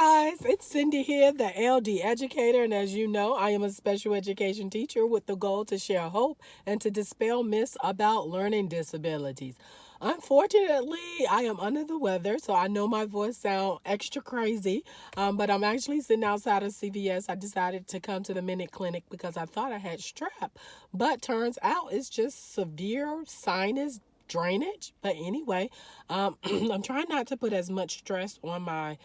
guys, it's Cindy here, the LD Educator, and as you know, I am a special education teacher with the goal to share hope and to dispel myths about learning disabilities. Unfortunately, I am under the weather, so I know my voice sounds extra crazy, but I'm actually sitting outside of CVS. I decided to come to the Minute Clinic because I thought I had strep, but turns out it's just severe sinus drainage. But anyway, I'm trying not to put as much stress on my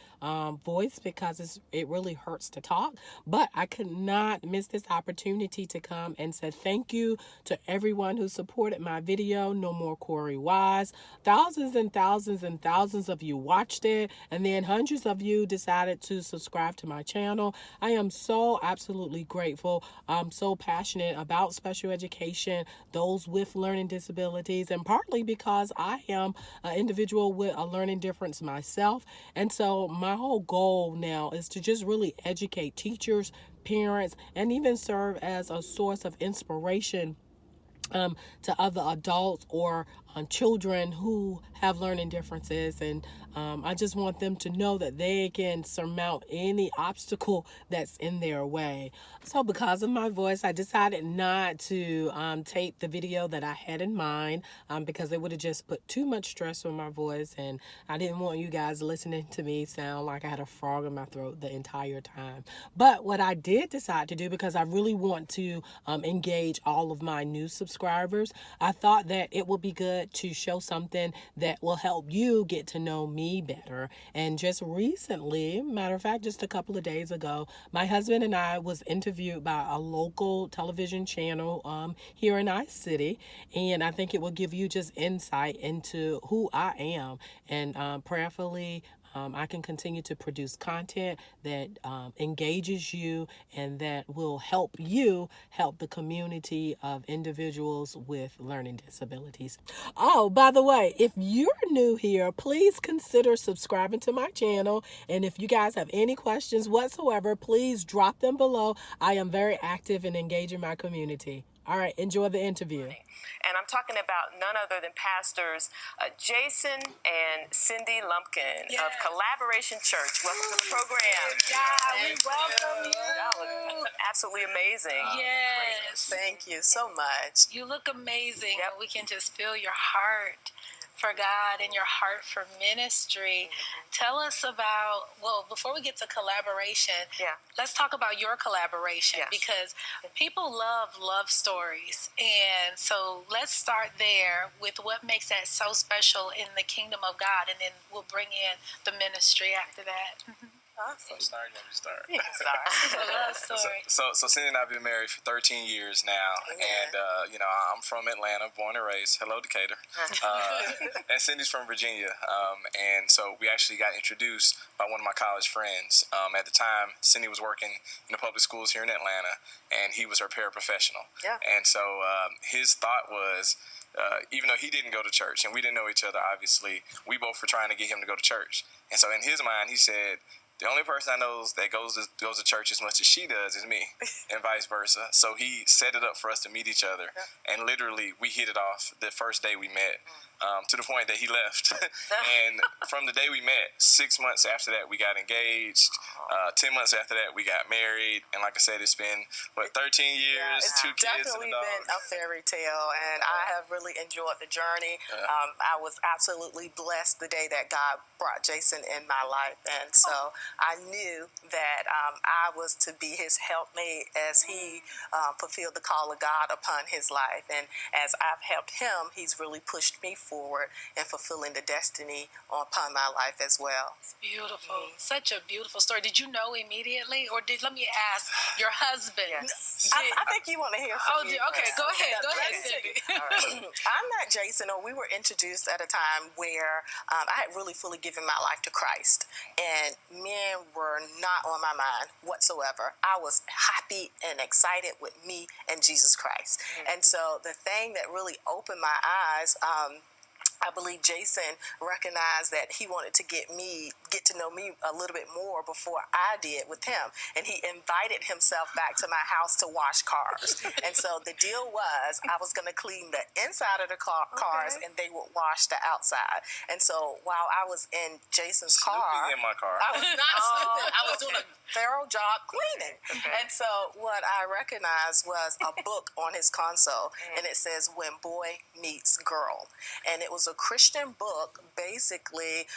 voice because it really hurts to talk. But I could not miss this opportunity to come and say thank you to everyone who supported my video, No More Korey Wise. Thousands and thousands and thousands of you watched it, and then hundreds of you decided to subscribe to my channel. I am so absolutely grateful. I'm so passionate about special education, those with learning disabilities, and partly because I am an individual with a learning difference myself. And so my whole goal now is to just really educate teachers, parents, and even serve as a source of inspiration to other adults or children who have learning differences. And I just want them to know that they can surmount any obstacle that's in their way. So because of my voice, I decided not to tape the video that I had in mind because it would have just put too much stress on my voice, and I didn't want you guys listening to me sound like I had a frog in my throat the entire time. But what I did decide to do, because I really want to engage all of my new subscribers, I thought that it would be good to show something that will help you get to know me better. And just recently, matter of fact, just a couple of days ago, my husband and I was interviewed by a local television channel here in our city, and I think it will give you just insight into who I am, and prayerfully I can continue to produce content that engages you and that will help you help the community of individuals with learning disabilities. Oh, by the way, if you're new here, please consider subscribing to my channel. And if you guys have any questions whatsoever, please drop them below. I am very active in engaging my community. All right, enjoy the interview. And I'm talking about none other than pastors Jason and Cindy Lumpkin of Collaboration Church. Welcome to the program. Yeah, we welcome you. Y'all look absolutely amazing. Yes. Thank you so much. You look amazing. Yep. We can just feel your heart for God and your heart for ministry. Tell us about, well, before we get to collaboration, let's talk about your collaboration, because people love love stories. And so let's start there with what makes that so special in the kingdom of God, and then we'll bring in the ministry after that. Awesome. So start, you want me to start? You can start. It's a love story. So Cindy and I have been married for 13 years now, and I'm from Atlanta, born and raised. Hello, Educator. And Cindy's from Virginia, and so we actually got introduced by one of my college friends. At the time, Cindy was working in the public schools here in Atlanta, and he was her paraprofessional. Yeah. And so his thought was, even though he didn't go to church and we didn't know each other, obviously, we both were trying to get him to go to church. And so in his mind, he said, the only person I know that goes to church as much as she does is me, and vice versa. So he set it up for us to meet each other, and literally we hit it off the first day we met, to the point that he left. And from the day we met, 6 months after that, we got engaged. 10 months after that, we got married. And like I said, it's been, 13 years, it's 2 kids, and a definitely dog. been a fairy tale, and I have really enjoyed the journey. I was absolutely blessed the day that God brought Jason in my life, and so I knew that I was to be his helpmate as he fulfilled the call of God upon his life. And as I've helped him, he's really pushed me forward in fulfilling the destiny upon my life as well. It's beautiful. Such a beautiful story. Did you know immediately, or let me ask your husband? I think you want to hear from me. Okay, go ahead. Go ahead, Cindy. I met Jason, or we were introduced at a time where I had really fully given my life to Christ, and men were not on my mind whatsoever. I was happy and excited with me and Jesus Christ. And so the thing that really opened my eyes I believe Jason recognized that he wanted to get to know me a little bit more before I did with him. And he invited himself back to my house to wash cars. And so the deal was I was going to clean the inside of the cars and they would wash the outside. And so while I was in Jason's car, in my car. I was not snooping. I was doing a thorough job cleaning. And so what I recognized was a book on his console, and it says When Boy Meets Girl. And it was a Christian book, basically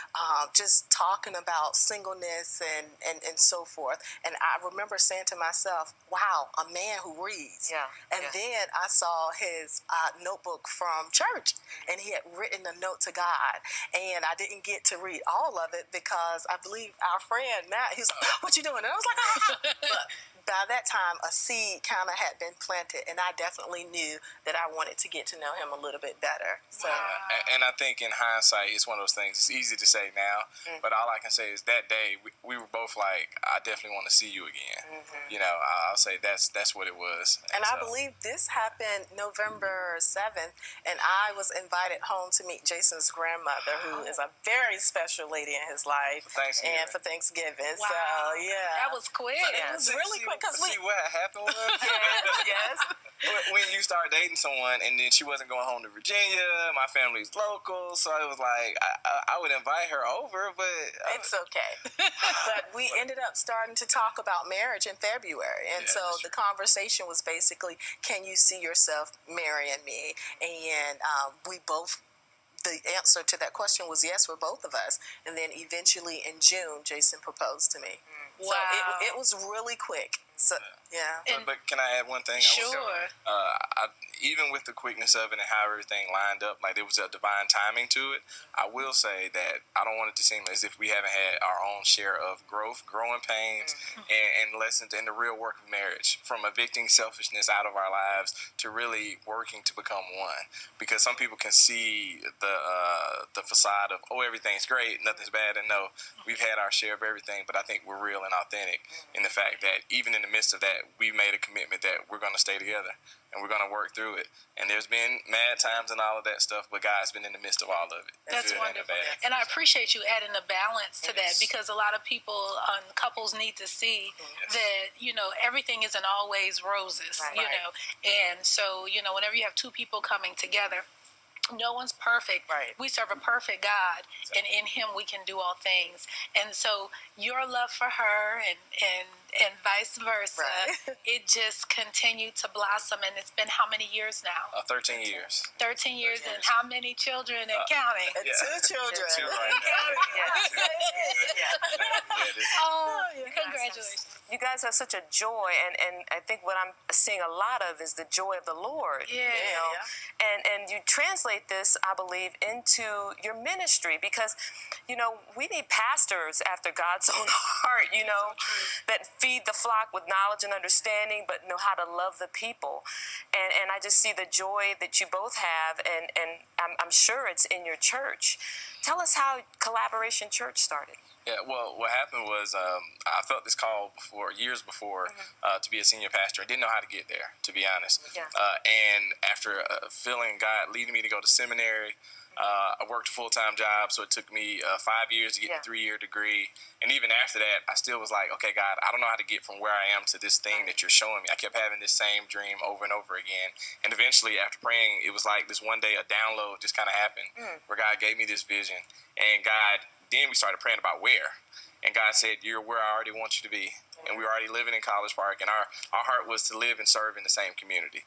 just talking about singleness and so forth. And I remember saying to myself, wow, a man who reads. And then I saw his notebook from church, and he had written a note to God. And I didn't get to read all of it because I believe our friend Matt, he was like, what you doing? And I was like, But by that time, a seed kind of had been planted, and I definitely knew that I wanted to get to know him a little bit better. So, and I think in hindsight, it's one of those things. It's easy to say now, but all I can say is that day we were both like, I definitely want to see you again. You know, I'll say that's what it was. And I believe this happened November 7th, and I was invited home to meet Jason's grandmother, who is a very special lady in his life, for Thanksgiving. Wow. So, yeah. That was quick. It was really quick. See what happened was Yes. when you start dating someone and then she wasn't going home to Virginia, my family's local, so it was like I would invite her over, but it's okay. But we ended up starting to talk about marriage in February, and so the conversation was basically, can you see yourself marrying me? And we both. The answer to that question was yes for both of us. And then eventually in June, Jason proposed to me. Wow. So it was really quick. So, yeah. But can I add one thing? Sure. Even with the quickness of it and how everything lined up, like there was a divine timing to it, I will say that I don't want it to seem as if we haven't had our own share of growing pains, and lessons in the real work of marriage, from evicting selfishness out of our lives to really working to become one. Because some people can see the facade of, oh, everything's great, nothing's bad, and no, we've had our share of everything, but I think we're real and authentic in the fact that even in the midst of that, we made a commitment that we're going to stay together and we're going to work through it. And there's been mad times and all of that stuff, but God's been in the midst of all of it. That's wonderful. And I appreciate you adding a balance to that, because a lot of people, couples need to see that, you know, everything isn't always roses, you know. And so, you know, whenever you have two people coming together, no one's perfect. We serve a perfect God, and in Him we can do all things. And so your love for her and vice versa, it just continued to blossom. And it's been how many years now? 13 years. 13 years, and how many children and counting? 2 children. 2 right now. Congratulations. You guys have such a joy, and I think what I'm seeing a lot of is the joy of the Lord. You know? And you translate this, I believe, into your ministry, because, you know, we need pastors after God's own heart, you know, that feed the flock with knowledge and understanding, but know how to love the people. And I just see the joy that you both have, and I'm sure it's in your church. Tell us how Collaboration Church started. Yeah, well, what happened was I felt this call years before, to be a senior pastor. I didn't know how to get there, to be honest. And after feeling God leading me to go to seminary, I worked a full-time job, so it took me 5 years to get the 3-year degree. And even after that, I still was like, okay, God, I don't know how to get from where I am to this thing that you're showing me. I kept having this same dream over and over again. And eventually, after praying, it was like this one day, a download just kind of happened where God gave me this vision. And then we started praying about where. And God said, you're where I already want you to be. And we were already living in College Park, and our heart was to live and serve in the same community.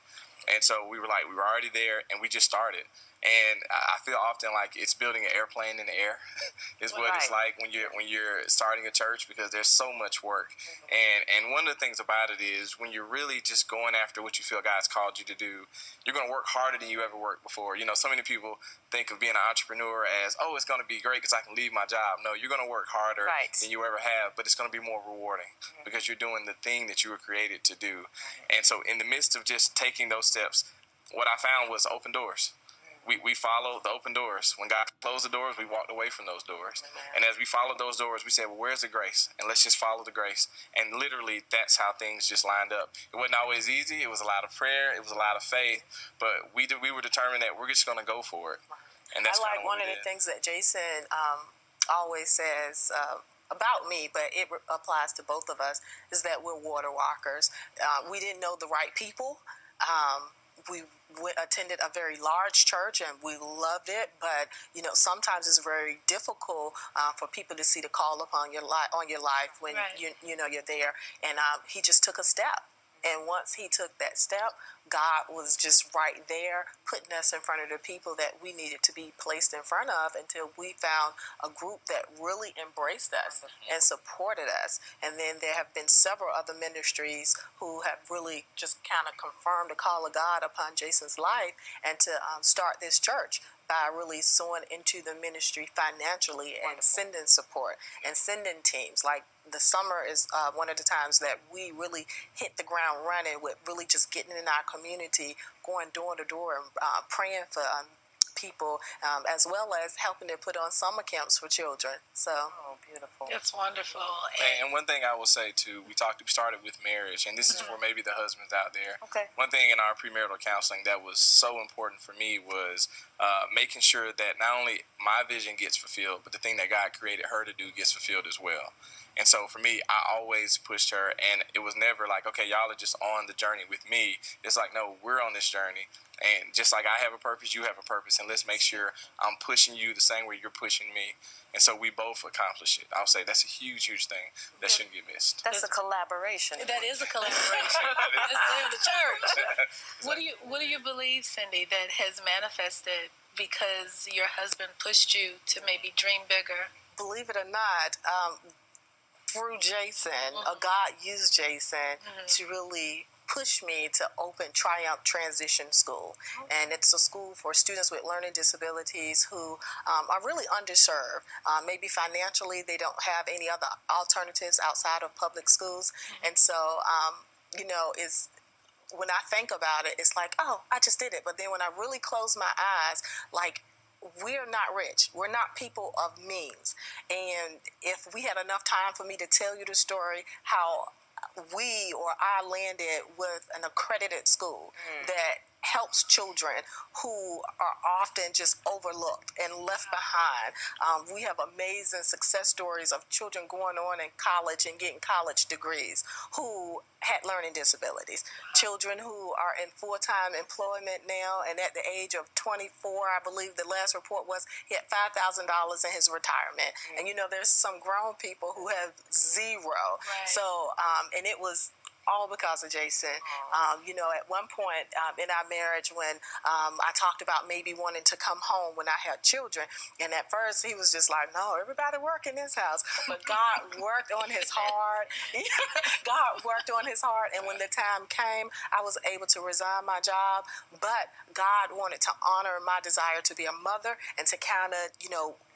And so we were already there, and we just started. And I feel often like it's building an airplane in the air is what it's like when you're starting a church, because there's so much work. And one of the things about it is when you're really just going after what you feel God's called you to do, you're going to work harder than you ever worked before. You know, so many people think of being an entrepreneur as, oh, it's going to be great because I can leave my job. No, you're going to work harder than you ever have, but it's going to be more rewarding because you're doing the thing that you were created to do. And so in the midst of just taking those steps, what I found was open doors. We followed the open doors. When God closed the doors, we walked away from those doors. And as we followed those doors, we said, well, where's the grace? And let's just follow the grace. And literally, that's how things just lined up. It wasn't always easy. It was a lot of prayer. It was a lot of faith. But we were determined that we're just going to go for it. And that's I like one of the things that Jason always says about me, but it applies to both of us, is that we're water walkers. We didn't know the right people. We attended a very large church and we loved it, but sometimes it's very difficult for people to see the call upon your life when you're there. And he just took a step. And once he took that step, God was just right there, putting us in front of the people that we needed to be placed in front of until we found a group that really embraced us and supported us. And then there have been several other ministries who have really just kind of confirmed the call of God upon Jason's life and to start this church by really sowing into the ministry financially and sending support and sending teams. Like the summer is one of the times that we really hit the ground running with really just getting in our community, going door to door and praying for people, as well as helping to put on summer camps for children. So, beautiful. It's wonderful. And one thing I will say too, we started with marriage, and this is for maybe the husbands out there. Okay. One thing in our premarital counseling that was so important for me was making sure that not only my vision gets fulfilled, but the thing that God created her to do gets fulfilled as well. And so for me, I always pushed her, and it was never like, okay, y'all are just on the journey with me. It's like, no, we're on this journey. And just like I have a purpose, you have a purpose, and let's make sure I'm pushing you the same way you're pushing me. And so we both accomplish it. I'll say that's a huge, huge thing that shouldn't get missed. That's a collaboration. That is a collaboration. That's there in the church. What do you believe, Cindy, that has manifested because your husband pushed you to maybe dream bigger? Believe it or not, through Jason, God used Jason to really push me to open Triumph Transition School. And it's a school for students with learning disabilities who are really underserved. Maybe financially they don't have any other alternatives outside of public schools. And so, it's when I think about it, it's like, oh, I just did it. But then when I really close my eyes, like, we're not rich. We're not people of means. And if we had enough time for me to tell you the story, how I landed with an accredited school that helps children who are often just overlooked and left behind. We have amazing success stories of children going on in college and getting college degrees who had learning disabilities. Children who are in full-time employment now, and at the age of 24, I believe the last report was he had $5,000 in his retirement. And there's some grown people who have zero. Right. So, and it was all because of Jason. At one point in our marriage when I talked about maybe wanting to come home when I had children, and at first he was just like, no, everybody work in this house. But God worked on his heart. God worked on his heart, and when the time came, I was able to resign my job. But God wanted to honor my desire to be a mother and to kind of,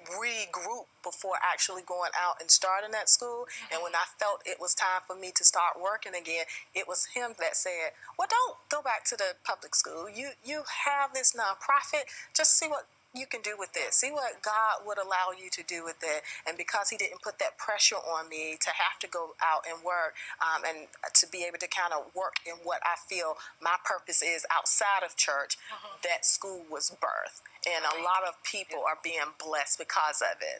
regroup before actually going out and starting that school. And when I felt it was time for me to start working again, it was him that said, well, don't go back to the public school. You have this nonprofit. Just see what you can do with it. See what God would allow you to do with it. And because he didn't put that pressure on me to have to go out and work and to be able to kind of work in what I feel my purpose is outside of church, that school was birthed. And a lot of people are being blessed because of it.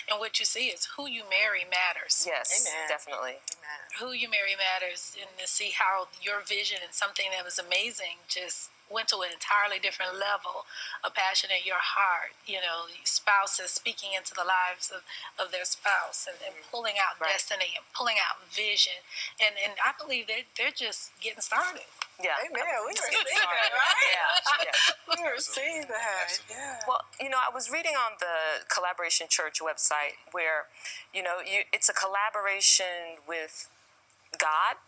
And what you see is who you marry matters. Yes, Amen. definitely. Amen. Who you marry matters, and to see how your vision and something that was amazing just went to an entirely different level, a passion in your heart, spouses speaking into the lives of their spouse and pulling out destiny and pulling out vision. And I believe they're just getting started. Yeah. Amen. We receive that, right? Yeah. We receive that. Yeah. Well, I was reading on the Collaboration Church website where, it's a collaboration with God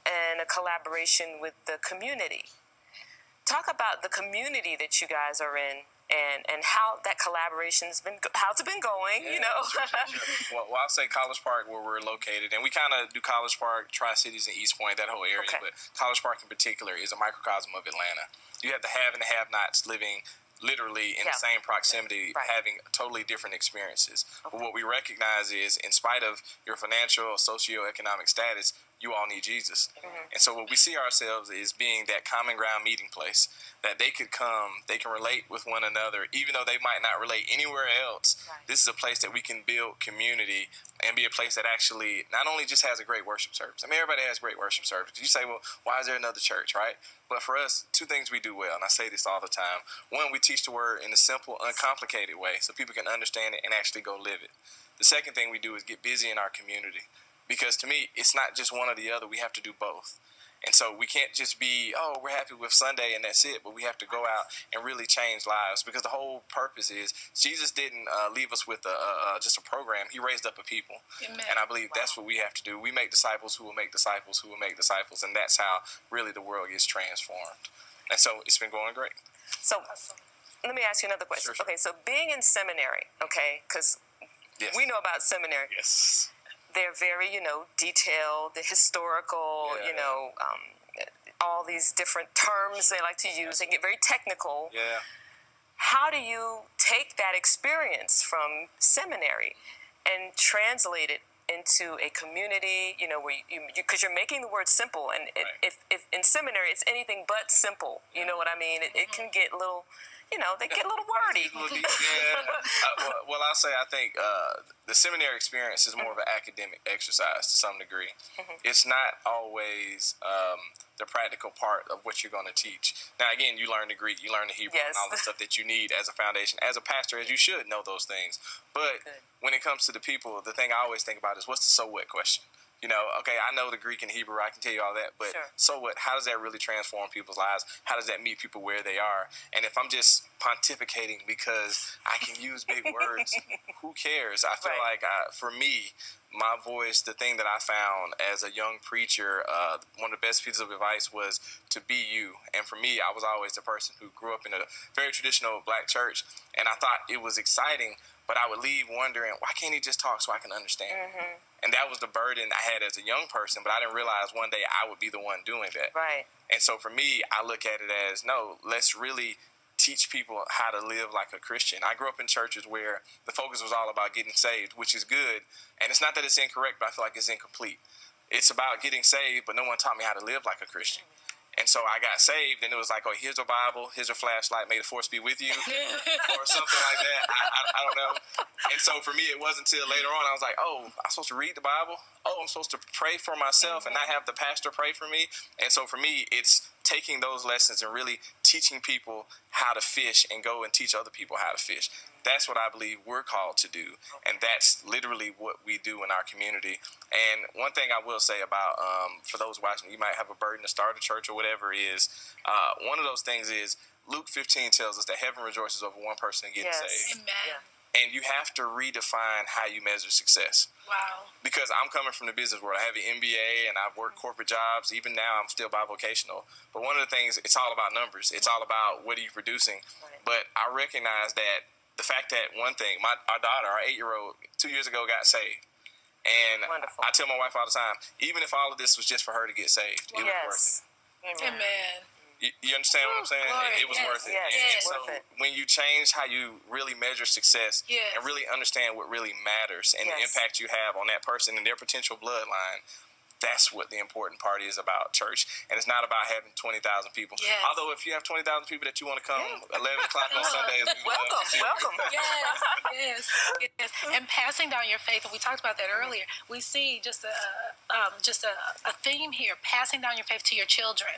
and a collaboration with the community. Talk about the community that you guys are in and how that collaboration's how's it been going, Sure. Well, I'll say College Park, where we're located, and we kind of do College Park, Tri-Cities, and East Point, that whole area, but College Park in particular is a microcosm of Atlanta. You have the have and the have-nots living literally in the same proximity, having totally different experiences. But what we recognize is, in spite of your financial or socioeconomic status, you all need Jesus. And so what we see ourselves is being that common ground meeting place, that they could come, they can relate with one another, even though they might not relate anywhere else. This is a place that we can build community and be a place that actually not only just has a great worship service. I mean, everybody has great worship service. You say, well, why is there another church, right? But for us, two things we do well, and I say this all the time. One, we teach the word in a simple, uncomplicated way so people can understand it and actually go live it. The second thing we do is get busy in our community. Because to me, it's not just one or the other. We have to do both. And so we can't just be, oh, we're happy with Sunday and that's it. But we have to go out and really change lives. Because the whole purpose is Jesus didn't leave us with just a program. He raised up a people. Amen. And I believe that's what we have to do. We make disciples who will make disciples who will make disciples. And that's how really the world gets transformed. And so it's been going great. So let me ask you another question. Sure. Okay, so being in seminary, okay, because we know about seminary. Yes. They're very, detailed, the historical, all these different terms they like to use. They get very technical. Yeah. How do you take that experience from seminary and translate it into a community, where because you're making the word simple, and if in seminary it's anything but simple, you know what I mean? It can get a little, they get a little wordy. Well, I'll say I think the seminary experience is more of an academic exercise to some degree. It's not always the practical part of what you're going to teach. Now, again, you learn the Greek, you learn the Hebrew, and all the stuff that you need as a foundation. As a pastor, as you should know those things. But when it comes to the people, the thing I always think about is, what's the so what question? Okay, I know the Greek and Hebrew, I can tell you all that, but so what? How does that really transform people's lives? How does that meet people where they are? And if I'm just pontificating because I can use big words, who cares? I feel like for me, my voice, the thing that I found as a young preacher, one of the best pieces of advice was to be you. And for me, I was always the person who grew up in a very traditional black church, and I thought it was exciting, but I would leave wondering, why can't he just talk so I can understand? And that was the burden I had as a young person, but I didn't realize one day I would be the one doing that. Right. And so for me, I look at it as, no, let's really teach people how to live like a Christian. I grew up in churches where the focus was all about getting saved, which is good. And it's not that it's incorrect, but I feel like it's incomplete. It's about getting saved, but no one taught me how to live like a Christian. And so I got saved, and it was like, oh, here's a Bible, here's a flashlight, may the force be with you, or something like that. I don't know. And so for me, it wasn't until later on I was like, oh, I'm supposed to read the Bible? Oh, I'm supposed to pray for myself and not have the pastor pray for me? And so for me, it's taking those lessons and really teaching people how to fish and go and teach other people how to fish. That's what I believe we're called to do, and that's literally what we do in our community. And one thing I will say about, for those watching, you might have a burden to start a church or whatever, is one of those things is Luke 15 tells us that heaven rejoices over one person getting saved. Amen. Yeah. And you have to redefine how you measure success. Wow. Because I'm coming from the business world. I have an MBA and I've worked corporate jobs. Even now, I'm still bivocational. But one of the things, it's all about numbers. It's all about what are you producing. Right. But I recognize that the fact that one thing, our daughter, our 8-year-old, 2 years ago got saved. And wonderful. I tell my wife all the time, even if all of this was just for her to get saved, it was worth it. Amen. You understand what I'm saying? It was worth it. Yes, so worth it. When you change how you really measure success and really understand what really matters and the impact you have on that person and their potential bloodline, that's what the important part is about church. And it's not about having 20,000 people. Yes. Although if you have 20,000 people that you want to come 11 o'clock on Sundays, welcome. Yes. And passing down your faith, and we talked about that earlier, we see just a theme here, passing down your faith to your children.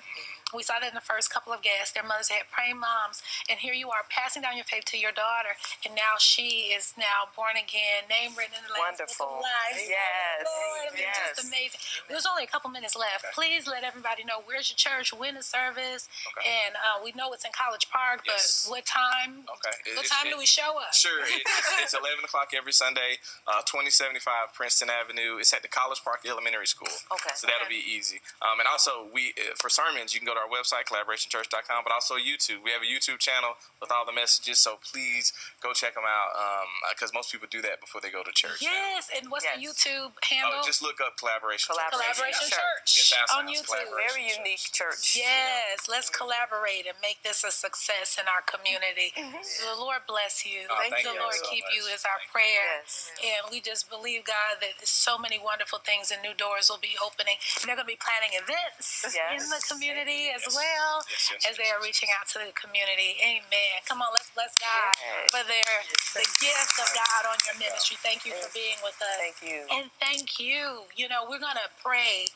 We saw that in the first couple of guests. Their mothers had praying moms, and here you are passing down your faith to your daughter, and now she is now born again, name written in the Lamb's Book of Life. Yes. Lord, I mean, just amazing. There's only a couple minutes left. Please let everybody know, where's your church, when is service, and we know it's in College Park, but what time? What time do we show up? Sure, it's 11 o'clock every Sunday, 2075 Princeton Avenue. It's at the College Park Elementary School. Okay. So that'll be easy. And also, for sermons, you can go to our website, collaborationchurch.com, but also YouTube. We have a YouTube channel with all the messages, so please go check them out, because most people do that before they go to church. Yes, and what's the YouTube handle? Just look up Collaboration Church Yes, on YouTube. Very unique church. Yes, let's collaborate and make this a success in our community. The Lord bless you. Thank the you Lord so keep much. you is our prayer. Yes. And we just believe, God, that so many wonderful things and new doors will be opening. And they're going to be planning events in the community as well as they are reaching out to the community. Amen. Come on, let's bless God for the gift of God on your ministry. Thank you for being with us. Thank you. And thank you. You know, we're going to pray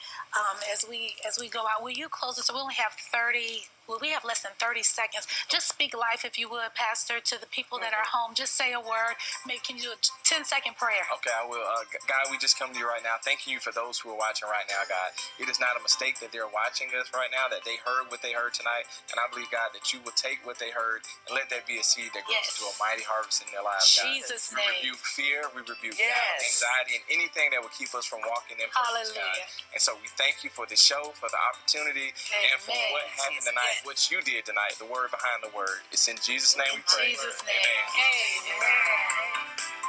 as we go out. Will you close this? So we only have 30. Well, we have less than 30 seconds. Just speak life, if you would, Pastor, to the people that are home. Just say a word. Can you do a 10-second prayer? Okay, I will. God, we just come to you right now. Thanking you for those who are watching right now, God. It is not a mistake that they're watching us right now, that they heard what they heard tonight. And I believe, God, that you will take what they heard and let that be a seed that grows into a mighty harvest in their lives, God. Jesus' We name. rebuke fear. We rebuke doubt, anxiety, and anything that will keep us from walking in purpose, God. And so we thank you for the show, for the opportunity, and for what happened tonight, what you did tonight, the word behind the word. It's in Jesus' name we pray. In Jesus' name. Amen.